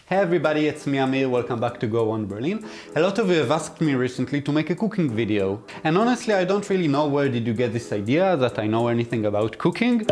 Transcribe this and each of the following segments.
Hey everybody, it's me Amir, welcome back to GoOn Berlin. A lot of you have asked me recently to make a cooking video. And honestly, I don't really know where did you get this idea that I know anything about cooking.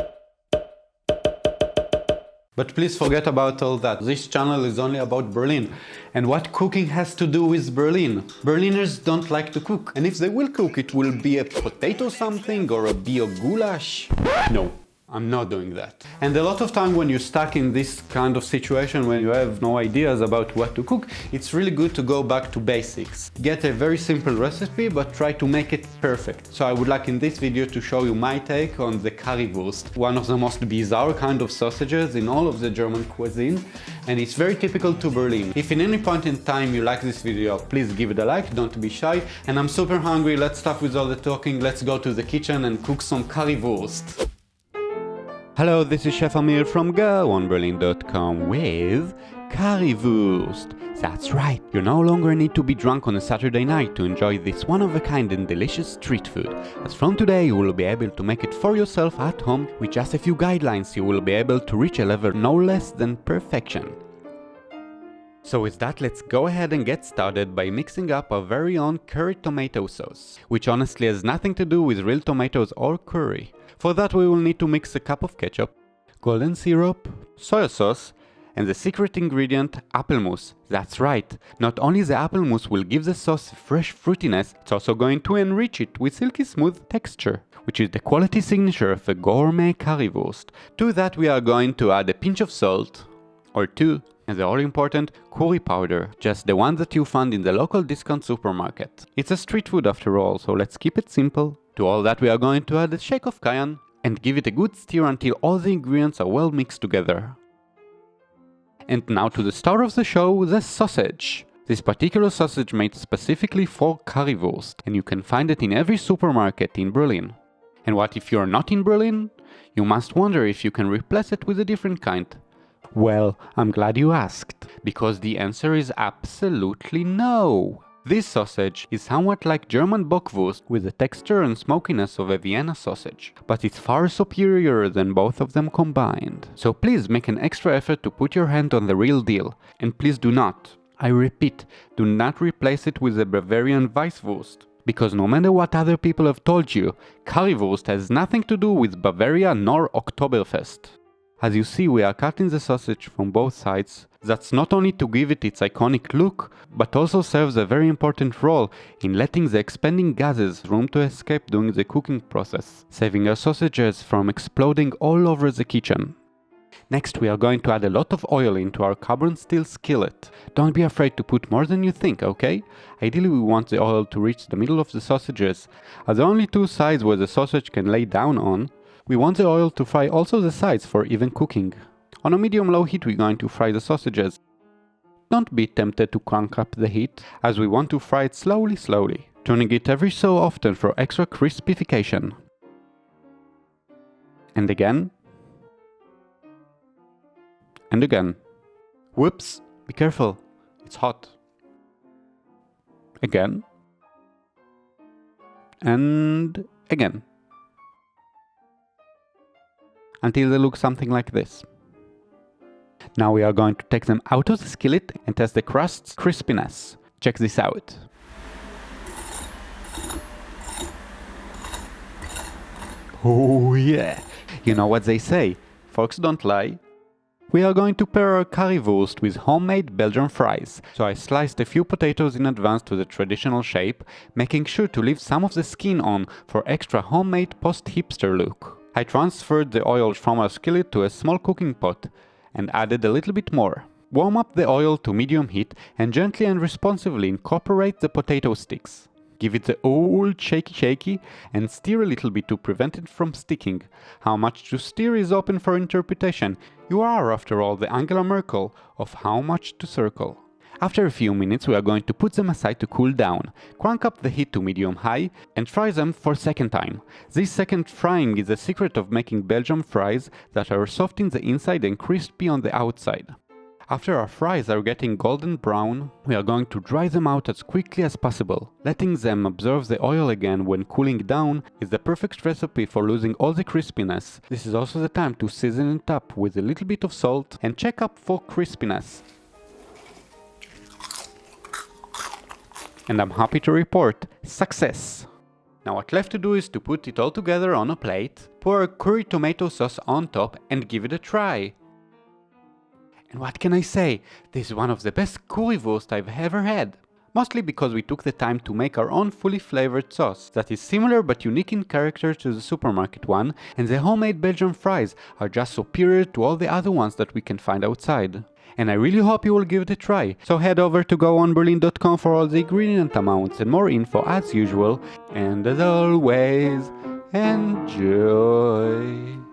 But please forget about all that. This channel is only about Berlin. And what cooking has to do with Berlin? Berliners don't like to cook. And if they will cook, it will be a potato something or a bio goulash. No. I'm not doing that. And a lot of time when you're stuck in this kind of situation when you have no ideas about what to cook, it's really good to go back to basics. Get a very simple recipe, but try to make it perfect. So I would like in this video to show you my take on the currywurst, one of the most bizarre kind of sausages in all of the German cuisine, and it's very typical to Berlin. If in any point in time you like this video, please give it a like, don't be shy. And I'm super hungry, let's stop with all the talking, let's go to the kitchen and cook some currywurst. Hello, this is Chef Amir from GoOnBerlin.com with currywurst. That's right, you no longer need to be drunk on a Saturday night to enjoy this one-of-a-kind and delicious street food. As from today you will be able to make it for yourself at home. With just a few guidelines you will be able to reach a level no less than perfection. So with that, let's go ahead and get started by mixing up our very own curry tomato sauce, which honestly has nothing to do with real tomatoes or curry. For that we will need to mix a cup of ketchup, golden syrup, soy sauce, and the secret ingredient, apple mousse. That's right, not only the apple mousse will give the sauce fresh fruitiness, it's also going to enrich it with silky smooth texture, which is the quality signature of a gourmet currywurst. To that we are going to add a pinch of salt, or two, and the all-important curry powder, just the one that you find in the local discount supermarket. It's a street food after all, so let's keep it simple. To all that we are going to add a shake of cayenne and give it a good stir until all the ingredients are well mixed together. And now to the star of the show, the sausage. This particular sausage made specifically for currywurst, and you can find it in every supermarket in Berlin. And what if you're not in Berlin? You must wonder if you can replace it with a different kind. Well, I'm glad you asked, because the answer is absolutely no. This sausage is somewhat like German bockwurst with the texture and smokiness of a Vienna sausage, but it's far superior than both of them combined. So please make an extra effort to put your hand on the real deal, and please do not, I repeat, do not replace it with a Bavarian Weisswurst. Because no matter what other people have told you, currywurst has nothing to do with Bavaria nor Oktoberfest. As you see, we are cutting the sausage from both sides. That's not only to give it its iconic look, but also serves a very important role in letting the expanding gases room to escape during the cooking process, saving our sausages from exploding all over the kitchen. Next we are going to add a lot of oil into our carbon steel skillet. Don't be afraid to put more than you think, okay? Ideally we want the oil to reach the middle of the sausages, as there are only two sides where the sausage can lay down on. We want the oil to fry also the sides for even cooking. On a medium-low heat we're going to fry the sausages. Don't be tempted to crank up the heat, as we want to fry it slowly, turning it every so often for extra crispification. And again. And again. Whoops, be careful, it's hot. Again. And again. Until they look something like this. Now we are going to take them out of the skillet and test the crust's crispiness. Check this out. Oh yeah! You know what they say, forks don't lie. We are going to pair our currywurst with homemade Belgian fries, so I sliced a few potatoes in advance to the traditional shape, making sure to leave some of the skin on for extra homemade post-hipster look. I transferred the oil from our skillet to a small cooking pot and added a little bit more. Warm up the oil to medium heat and gently and responsively incorporate the potato sticks. Give it the old shaky and stir a little bit to prevent it from sticking. How much to stir is open for interpretation. You are, after all, the Angela Merkel of how much to circle. After a few minutes we are going to put them aside to cool down, crank up the heat to medium-high and fry them for a second time. This second frying is the secret of making Belgian fries that are soft in the inside and crispy on the outside. After our fries are getting golden brown, we are going to dry them out as quickly as possible. Letting them absorb the oil again when cooling down is the perfect recipe for losing all the crispiness. This is also the time to season it up with a little bit of salt and check up for crispiness. And I'm happy to report success! Now what left to do is to put it all together on a plate, pour a curry tomato sauce on top and give it a try. And what can I say? This is one of the best currywurst I've ever had. Mostly because we took the time to make our own fully flavored sauce that is similar but unique in character to the supermarket one, and the homemade Belgian fries are just superior to all the other ones that we can find outside. And I really hope you will give it a try, so head over to goonberlin.com for all the ingredient amounts and more info as usual, and as always, enjoy!